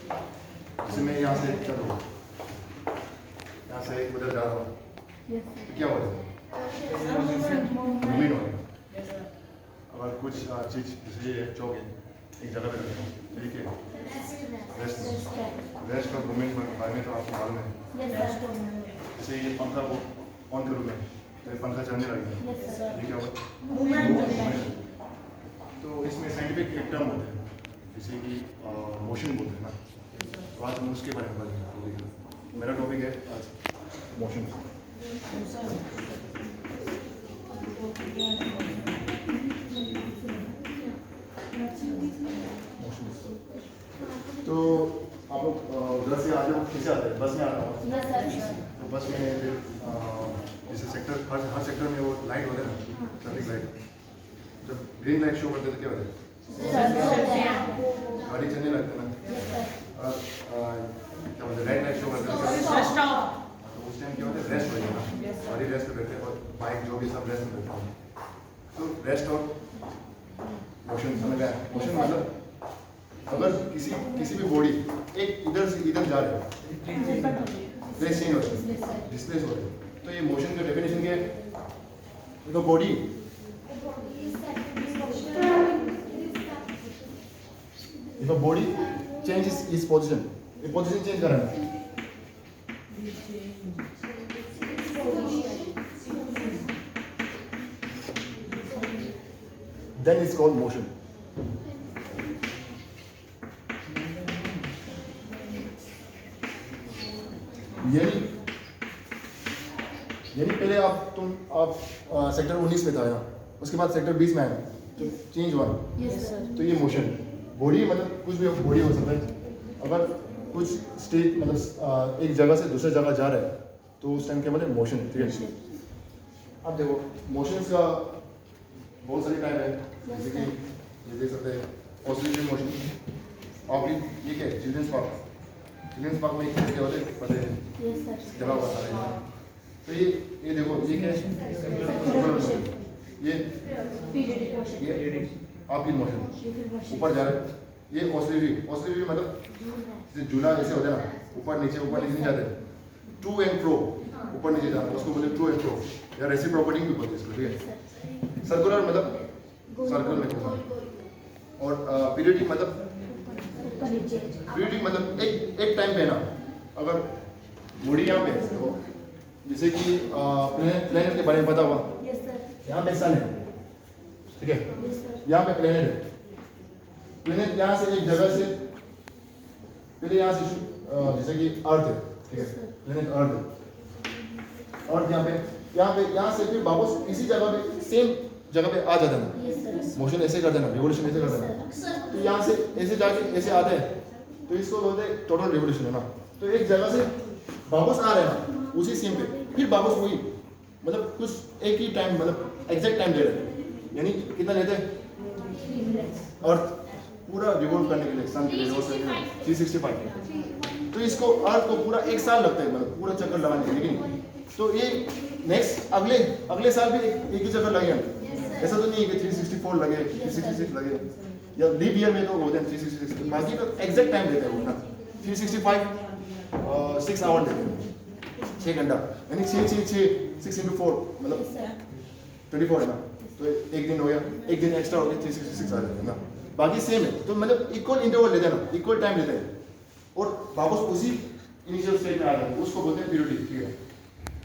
जैसे मैं यहाँ से चल रहा हूँ, यहाँ से उधर जा रहा हूँ, तो क्या हो रहा है? मूवमेंट हो रहा है। अगर कुछ चीज़ जैसे ये चौक है, एक जगह पे रखता हूँ, ठीक है, रेस्ट का मूवमेंट बारे में तो आपको मालूम है। जैसे ये पंखा को ऑन करूँ मैं, तो ये पंखा चलने लगेगा, ये क्या होगा? तो इसमें साइंटिफिक एक टर्म होता है, जैसे कि मोशन बोलते हैं ना, तो आज हम उसके बारे में बात। मेरा टॉपिक है आज मोशन। तो आप लोग उधर से आ जाओ, कैसे आते हैं? बस में आता हूँ। तो बस में जैसे सेक्टर हर सेक्टर में वो लाइट होते हैं ना, ट्रैफिक लाइट, जब ग्रीन लाइट शो करते तो क्या होता है? गाड़ी चलने लगते हैं ना। और क्या बोलते हैं, रेड लाइट शो करते हैं तो उस टाइम क्या होता है? रेस्ट हो जाएगा ना, गाड़ी रेस्ट पे बैठते हैं और बाइक जो भी सब रेस्ट में बैठते हैं। तो रेस्ट और मोशन समझ आया? मोशन मतलब अगर किसी भी बॉडी एक इधर से इधर जा रहे हैं, प्लेस चेंज हो रहा है, डिस्प्लेस हो रहा है, तो ये मोशन का डेफिनेशन क्या है? तो body if a body changes its position, ये पोजीशन चेंज कर रहा है, then it's called motion. यानी पहले आप सेक्टर 19 में था यहाँ, उसके बाद सेक्टर 20 में आया, तो चेंज हुआ। तो ये मोशन बॉडी मतलब कुछ भी बॉडी हो सकता है। अगर कुछ स्टेट मतलब एक जगह से दूसरे जगह जा रहा है तो उस टाइम क्या मतलब मोशन। ठीक है, अब देखो मोशंस का बहुत सारे टाइप है, जैसे कि ये देख सकते हैं ऑसिलेटरी मोशन, और ये क्या है? चिल्ड्रंस पार्क में क्या होते हैं पता है? जगह बता रहे हैं। तो ये देखो ये क्या है? ये आपकी मोशन ऊपर जा रहा है, ये ऑसिलेटरी मतलब जैसे झूला जैसे होता है ना, ऊपर नीचे नहीं जाते, टू एंड फ्रो ऊपर नीचे जाता है, उसको बोलते हैं टू एंड फ्रो, या रेसिप्रोकेटिंग भी बोलते हैं इसको। ठीक है, सर्कुलर मतलब सर्कल में घूमना, और पीरियडिक मतलब एक टाइम पे ना, अगर बॉडी यहाँ पे तो जैसे कि प्लेनेट के बारे में पता हुआ, यहाँ पे सन है, ठीक है, यहाँ पे प्लेनेट है, प्लेनेट यहाँ से एक जगह से पहले यहाँ से जैसे कि अर्थ है, ठीक है, प्लेनेट अर्थ है, अर्थ यहाँ से फिर वापस इसी जगह पे सेम जगह पे आ जाता है ना, मोशन ऐसे कर देना, रिवोल्यूशन ऐसे कर देना। तो यहाँ से ऐसे जाके ऐसे आते हैं, तो इसको बोलते हैं टोटल रिवोल्यूशन है ना। तो एक जगह से वापस आ रहे हैं ना उसी सेम पे, फिर वापस वही मतलब कुछ एक ही टाइम मतलब एग्जैक्ट टाइम ले रहे हैं, यानी कितना लेते हैं? अर्थ पूरा रिवॉल्व करने के लिए सन के लिए 365, तो इसको अर्थ को पूरा एक साल लगता है मतलब पूरा चक्कर लगाने के लिए। लेकिन तो ये नेक्स्ट अगले साल भी एक ही चक्कर लगेगा, ऐसा तो नहीं है कि 364 लगे, 366 लगे, या लीप ईयर में तो होते हैं 366, बाकी तो एग्जैक्ट टाइम देते हैं वो ना। 365 6 आवर देते हैं, 6 घंटा, यानी 6 into 4 मतलब 24 है ना, तो एक दिन हो गया, एक दिन एक्स्ट्रा हो गया, 366 आ जाते हैं ना, बाकी सेम है। तो मतलब इक्वल इंटरवल लेते हैं ना, इक्वल टाइम लेते हैं, और वापस उसी इनिशियल स्टेट में आ जाते हैं, उसको बोलते हैं पीरियडिक। ठीक है,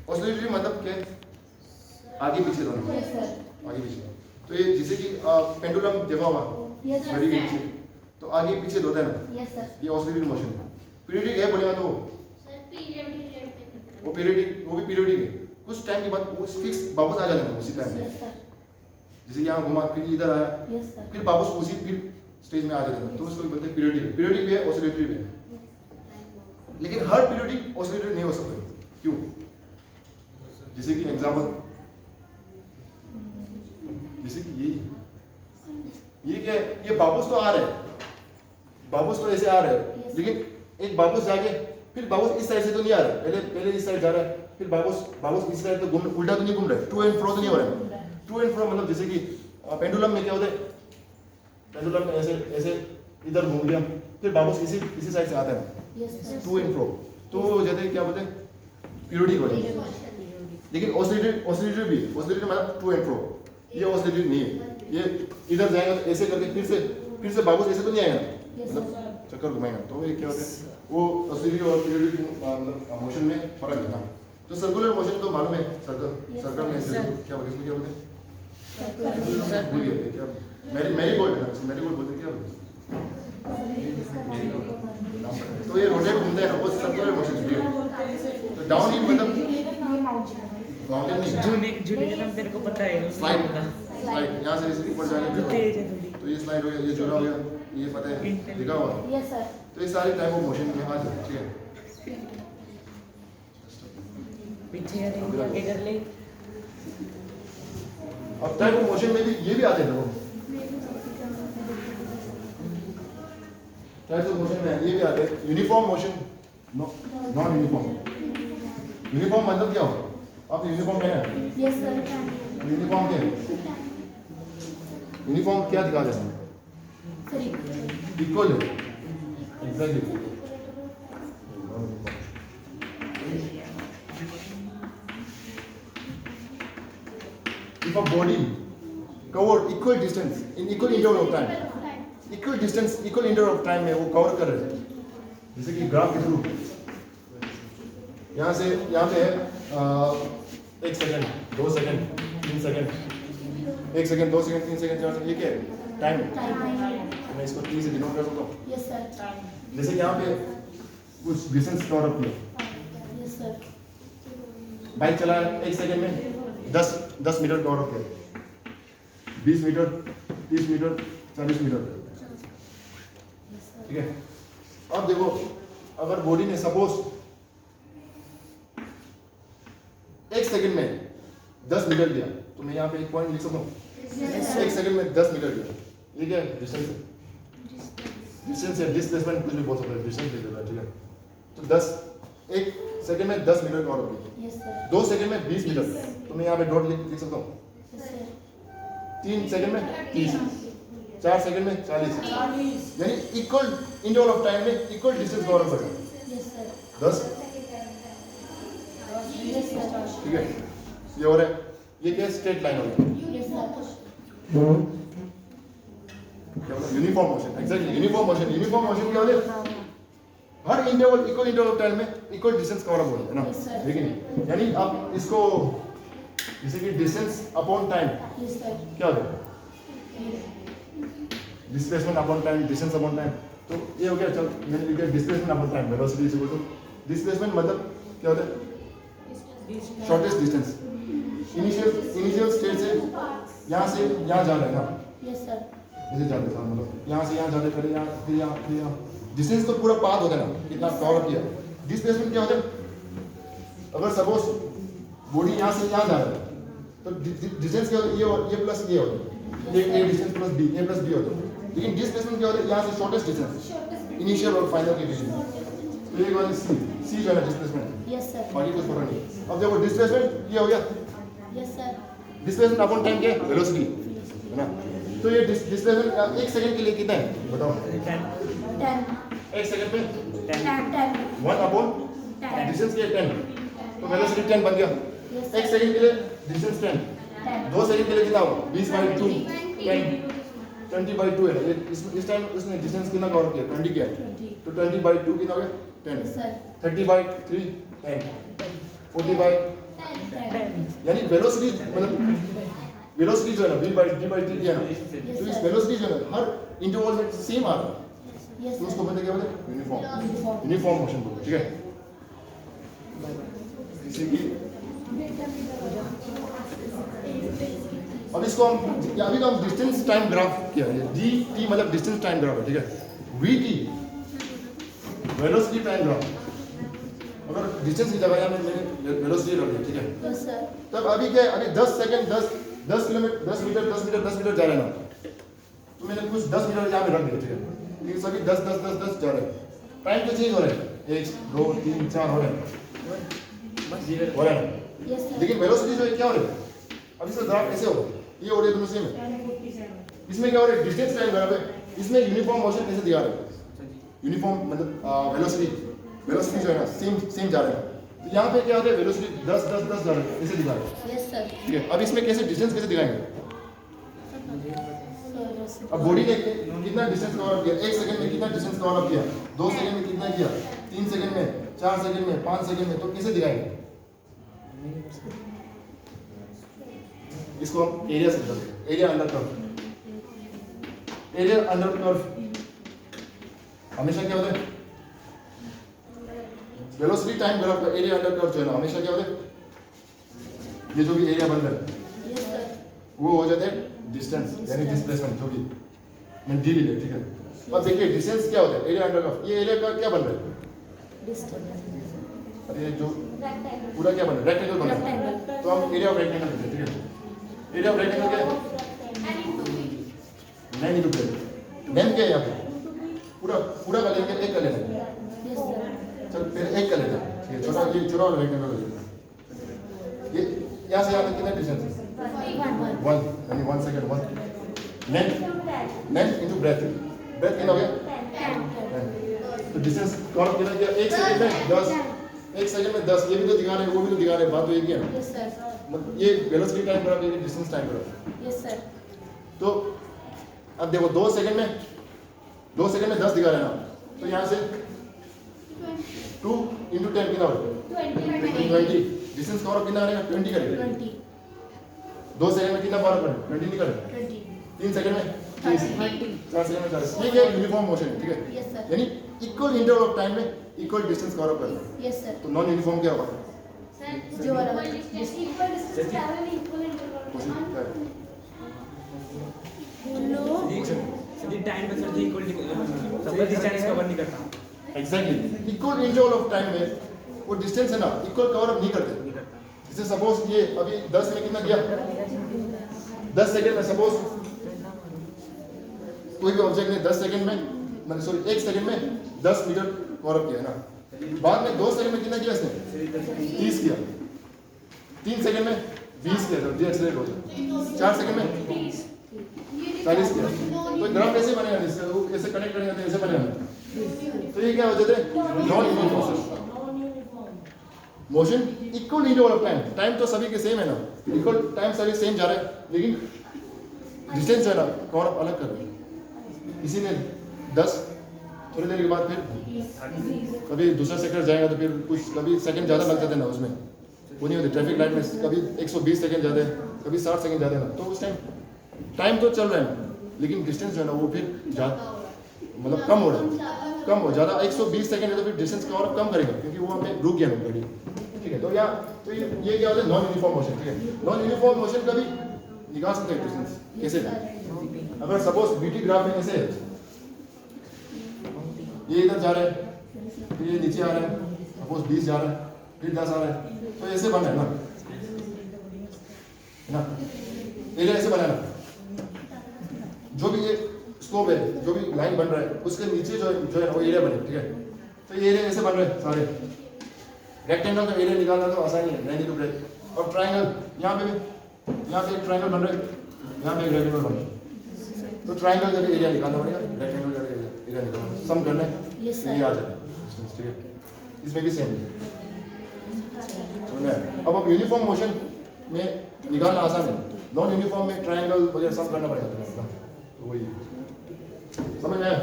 ऑसिलेटरी मतलब क्या? आगे पीछे दोनों, आगे पीछे। तो ये जैसे कि पेंडुलम देखा होगा, घड़ी के पीछे तो आगे पीछे होता है ना, ये ऑसिलेटरी मोशन। पीरियडिक है बोलेगा तो वो भी पीरियडिक है, कुछ टाइम के बाद वो फिक्स वापस आ जाता है उसी टाइम पे, जैसे यहाँ घुमा फिर इधर आया, फिर वापस उसी फिर स्टेज में आ जाता है, तो उसको बोलते हैं पीरियडिक भी है, ऑसिलेटरी भी है। लेकिन हर पीरियडिक ऑसिलेटरी नहीं हो सकता, क्यों? जैसे कि एग्जाम्पल, जैसे कि ये क्या है? ये वापस तो आ रहा है, वापस तो ऐसे आ रहा है, लेकिन एक वापस जाके फिर वापस इस साइड से तो नहीं आ रहा है, पहले इस साइड जा रहा है, फिर वापस इस साइड तो उल्टा तो नहीं घूम रहा है, टू एंड फ्रो तो नहीं हो रहा है। टू एंड फ्रो मतलब जैसे कि पेंडुलम में क्या होता है? पेंडुलम में ऐसे इधर घूम गया, फिर वापस इसी साइड से आता है टू इन फ्रो, तो जैसे क्या बोलते हैं पीरियोडिक हो जाएगी। लेकिन ऑसिलेटरी भी, ऑसिलेटरी मतलब टू एंड फ्रो, ये ऑसिलेटरी नहीं है, ये इधर जाएगा तो ऐसे करके फिर से वापस ऐसे तो नहीं आएगा, मतलब चक्कर घुमाएगा। तो ये क्या होता है वो ऑसिलेटरी और पीरियोडिक मोशन में फर्क है ना। तो सर्कुलर मोशन तो मालूम है, सर्कल में क्या बोलते हैं भूल गए क्या, मैरीगोल्ड है, मैरीगोल्ड बोलते हैं क्या बोलते हैं। तो ये रोटेट घूमता है ना, वो सर्कुलर मोशन है। तो डाउन हिल मतलब माउंटेन नहीं, झूले का नाम तेरे को पता है? स्लाइड यहाँ से इसके ऊपर जाने तेज है थोड़ी। तो ये स्लाइड हो गया, ये झूला हो गया, ये पता है लिखा हुआ। Yes sir. तो ये सारे टाइप ऑफ मोशन में आ जाते हैं, ठीक है। पीछे आगे कर ले। अब टाइप ऑफ मोशन में भी ये भी आते हैं लोगों, टाइप ऑफ मोशन में ये भी आते हैं। Uniform motion, non uniform. Uniform मतलब क्या होगा, आपने यूनिफॉर्म पहना है? Yes sir. यूनिफॉर्म क्या है? यूनिफॉर्म क्या दिखा रहे हैं? इक्वल है, exactly. If a body covered equal distance in equal interval of time, equal distance, equal interval of time में वो कवर कर रहे हैं, जैसे कि ग्राफ के थ्रू यहाँ से यहाँ पे है 1 second, 2 second, 3 second, 1 second, 2 second, 3 second, 4 second, ये क्या है? टाइम। मैं इसको T से डिनोट कर सकता हूँ। Yes sir. जैसे कि यहाँ पे कुछ डिस्टेंस कवर अप किया, यस सर। बाइक चला 1 सेकंड में 10 मीटर कवर अप किया, 20 मीटर, 30 मीटर, 40 मीटर, ठीक है। अब देखो अगर बॉडी ने सपोज 1 सेकंड में 10 मीटर दिया, तो मैं यहाँ पे एक पॉइंट लिख सकता हूँ, 1 सेकंड में 10 मीटर दिया, ये क्या है? डिस्टेंस है, डिस्टेंस है, डिस्प्लेसमेंट कुछ भी बोल सकते हैं, डिस्टेंस लिख देता है, ठीक है। तो 1 सेकंड में 10 मीटर कवर अप किया, यस सर। 2 सेकंड में 20 मीटर, तो मैं यहाँ पे डॉट लिख सकता हूँ। 3 सेकंड में 30, 4 सेकंड में 40, यानी इक्वल इंटरवल ऑफ टाइम में इक्वल डिस्टेंस कवर अप करना। Yes sir. 10, yes sir. ठीक है। ये हो रहा है, ये क्या स्ट्रेट लाइन हो गया, यस सर। क्या बोला? Uniform motion, exactly uniform motion. Uniform motion क्या होता है? हर interval equal interval of time में इक्वल डिस्टेंस कवर अप हो रहा है ना, Yes, sir. लेकिन यानी आप इसको जैसे कि distance upon time yes sir. क्या होता है? Displacement upon time, distance upon time. तो ये हो गया, चल मैंने लिखा displacement upon time, velocity is equal to displacement मतलब क्या होता है? शॉर्टेस्ट डिस्टेंस, इनिशियल स्टेट से यहाँ जा रहा है ना, यस सर। जैसे जाते हैं मतलब यहाँ से यहाँ जाते, फिर यहाँ, फिर यहाँ, फिर यहाँ, डिस्टेंस तो पूरा पाथ होता है ना, कितना कवर किया। डिस्प्लेसमेंट क्या होता है? अगर सपोज बॉडी यहाँ से यहाँ जा रहा है, तो डिस्टेंस क्या होता है? ये प्लस ये होता है, A distance plus B, A plus B होता है। लेकिन डिस्प्लेसमेंट क्या होता है? यहाँ से शॉर्टेस्ट डिस्टेंस, इनिशियल और फाइनल के बीच में। तो ये वाला सी जो है ना डिस्प्लेसमेंट, यस सर। बाकी कुछ फर्क नहीं। अब देखो डिस्प्लेसमेंट ये हो गया, yes sir. Displacement upon time क्या है? वेलोसिटी है ना। तो ये डिस्प्लेसमेंट 1 सेकंड के लिए कितना है बताओ? 10 1 सेकंड में 10 1 अपॉन 10 डिस्टेंस के 10, तो वेलोसिटी 10 बन गया। 1 सेकंड के लिए डिस्टेंस 10, 2 सेकंड के लिए कितना होगा? 20/2, 20/2 है ना। ये इस टाइम उसने डिस्टेंस कितना कवर किया? 20 किया, तो 20/2 कितना हो गया? 10, सर। 30/3 10, 40/, यानी वेलोसिटी मतलब वेलोसिटी जो है ना v/d/t है ना, तो इस वेलोसिटी जो है ना हर इंटरवल में सेम आ रहा है, यस तो उसको सर। बोलते क्या बोलते हैं? यूनिफॉर्म मोशन बोलते हैं, ठीक है। इसी की अब इसको हम अभी तो हम डिस्टेंस टाइम ग्राफ किया है, dt मतलब डिस्टेंस टाइम ग्राफ है, ठीक है। vt वेलोसिटी टाइम ग्राफ, अगर डिस्टेंस की जगह मैंने वेलोसिटी रख दी, ठीक है। Yes sir. तब अभी क्या है? अभी 10 second 10 kilometre 10 metre 10 metre 10 metre जा रहे हैं ना, तो मैंने कुछ 10 मीटर यहाँ पे रख दिया, ठीक है। ये सभी 10 10 10 10 जा रहे हैं, टाइम तो चेंज हो रहा है, 1 2 3 4 हो रहे हैं ना, यस सर। लेकिन वेलोसिटी जो है क्या हो रही है? अब इसका ग्राफ कैसे होगा? ये हो रही है दोनों सेम है। इसमें क्या हो रहा है? डिस्टेंस टाइम ग्राफ है, इसमें यूनिफॉर्म मोशन कैसे दिखा रहे हैं? यूनिफॉर्म मतलब वेलोसिटी जो है ना सेम जा रहा है। तो यहाँ पे क्या होता है, वेलोसिटी 10 10 10 जा रहा है, ऐसे दिखा रहा है। Yes sir. ठीक है, अब इसमें कैसे डिस्टेंस कैसे दिखाएंगे? अब बॉडी ने कितना डिस्टेंस कवर अप किया, 1 सेकंड में कितना डिस्टेंस कवर अप किया, 2 सेकंड में कितना किया, 3 सेकंड में, 4 सेकंड में, 5 सेकंड में, तो कैसे दिखाएंगे? इसको हम एरिया से बताते हैं, area under curve. Area under curve हमेशा क्या होता है, वेलोसिटी टाइम ग्राफ का एरिया अंडर कर्व जो है ना हमेशा क्या होता है, ये जो भी एरिया बन रहा है यस सर। वो हो जाता है डिस्टेंस यानी डिस्प्लेसमेंट जो भी मैं डी ले, ठीक है। अब देखिए डिस्टेंस क्या होता है, एरिया अंडर कर्व, ये एरिया का क्या बन रहा है, डिस्टेंस अरे जो रेक्टेंगल। पूरा क्या बन रहा है, रेक्टेंगल बन रहा है, तो हम एरिया ऑफ रेक्टेंगल लेते हैं, ठीक है। एरिया ऑफ रेक्टेंगल क्या है, 9 इंटू 10। लेंथ क्या है यहाँ पे, पूरा का लेंथ एक का लेना है, यस सर। चल फिर एक का लेना है, ठीक है। छोटा वाला रेक्टेंगल का लेना है। ये यहाँ से यहाँ तक कितना डिस्टेंस है, 1 यानी 1 सेकंड 1 लेंथ इनटू ब्रेथ कितना हो गया 10। तो डिस्टेंस कवर कितना किया, 1 सेकंड में 10, 1 सेकंड में 10, ये भी तो दिखा रहे हैं वो भी तो दिखा रहे हैं, बात तो एक ही है ना। Yes sir. मतलब ये वेलोसिटी टाइम ग्राफ, ये distance time graph. Yes sir. तो अब देखो 2 सेकंड में 10 दिखा रहे हैं ना, तो यहाँ से 2 इंटू 10 कितना होगा 20। डिस्टेंस कवर कितना रहेगा 20 करेगा। 20 2 सेकंड में कितना कवर करेगा 20 नहीं करेगा। 20 3 सेकंड में 30, 4 सेकंड में 40। ठीक है, यूनिफॉर्म मोशन है, ठीक है। Yes sir. यानी इक्वल इंटरवल ऑफ टाइम में इक्वल डिस्टेंस कवर अप करना है। Yes sir. तो नॉन यूनिफॉर्म क्या होगा, जो वाला सर टाइम पे सर इक्वल सब डिस्टेंस कवर नहीं करता। Exactly equal interval of time में वो डिस्टेंस है ना इक्वल कवर अप नहीं करते। जैसे सपोज ये अभी 10 में कितना किया, 10 सेकंड में सपोज कोई भी ऑब्जेक्ट ने 10 सेकंड में मतलब सॉरी 1 सेकंड में 10 मीटर कवर अप किया है ना, बाद में 2 सेकंड में कितना किया इसने 30 किया, 3 सेकंड में 20 किया, जब एक्सेलरेट हो जाए 4 सेकंड में 40 किया। तो ग्राफ ऐसे बनेगा, इसका वो ऐसे कनेक्ट करेंगे तो ऐसे बनेगा। तो ये क्या हो जाता है non uniform motion. Equal interval of time, time तो सभी के सेम है ना, इक्वल टाइम सभी सेम जा रहा है, लेकिन डिस्टेंस है ना कवर अप अलग कर रहे हैं। इसी ने 10 थोड़ी देर के बाद फिर कभी दूसरा सेक्टर जाएगा तो फिर कुछ कभी सेकंड ज़्यादा लग जाते हैं ना, उसमें वो नहीं होते ट्रैफिक लाइट में कभी 120 सेकंड ज़्यादा है, कभी 60 सेकंड ज़्यादा है ना, तो उस टाइम तो चल रहा है लेकिन डिस्टेंस जो है ना वो फिर मतलब कम हो रहा है, कम हो ज़्यादा 120 सेकंड है तो फिर डिस्टेंस कवर अप कम करेगा क्योंकि वो हमें रुक गया गाड़ी, ठीक है। तो ये क्या होता है नॉन यूनिफॉर्म मोशन, ठीक है। नॉन यूनिफॉर्म मोशन कभी निकाल सकते हैं डिस्टेंस कैसे, अगर सपोज बीटी ग्राफ में ऐसे है, ये इधर जा रहा है फिर ये नीचे आ रहा है, सपोज 20 जा रहा है फिर 10 आ रहा है, तो ऐसे बना है ना एरिया ऐसे बना है ना। जो भी ये स्कोप है, जो भी लाइन बन रहा है उसके नीचे जो है वो एरिया बने, ठीक है। तो ये एरिया ऐसे बन रहे हैं सारे। रेक्टेंगल का एरिया निकालना तो आसानी है, नहीं तो ब्रेक। और ट्रायंगल यहाँ पे एक ट्रायंगल बन रहा है, यहाँ पे एक रेक्टेंगल बन रहा है, तो ट्रायंगल का एरिया निकालना पड़ेगा, रेक्टेंगल का एरिया निकालना, सम करना है तो ये आ जाता है, ठीक है। इसमें भी सेम है। अब यूनिफॉर्म मोशन में निकालना आसान है, नॉन यूनिफॉर्म में ट्रायंगल वगैरह सब करना पड़ेगा, तो वही समझ में आया।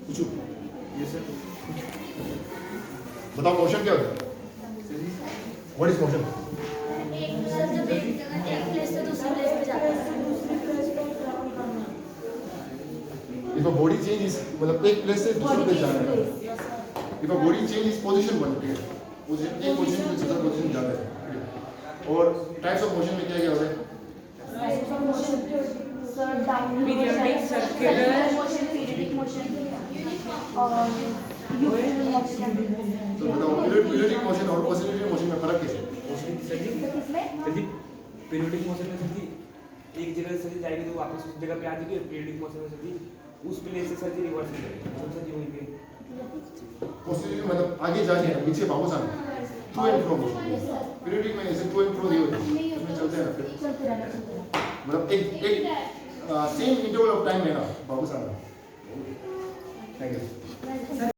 पूछो बताओ मोशन क्या होता है, what is motion. If a body changes मतलब एक प्लेस से दूसरे प्लेस जाना है, if a body changes position बनती है, पोजीशन एक पोजीशन से दूसरा पोजीशन जाता है। और टाइप्स ऑफ मोशन में क्या क्या होता है, पीरियोडिक, सर्कुलर, तो बताओ पीरियोडिक मोशन और ऑसिलेटरी मोशन में फर्क क्या है। पीरियोडिक मोशन में सर एक जगह से सर जाएगी तो वापस उस जगह पे आ जाएगी, पीरियोडिक मोशन में सर उस प्लेस से सर रिवर्स हो जाएगी, सर जी वहीं पे ऑसिलेटरी मतलब आगे जाके पीछे वापस आना, to and fro motion. Periodic में ऐसे टू एंड फ्रो नहीं होते, इसमें चलते हैं मतलब एक सेम इंटरवल ऑफ टाइम में ना वापस आना। Thank you.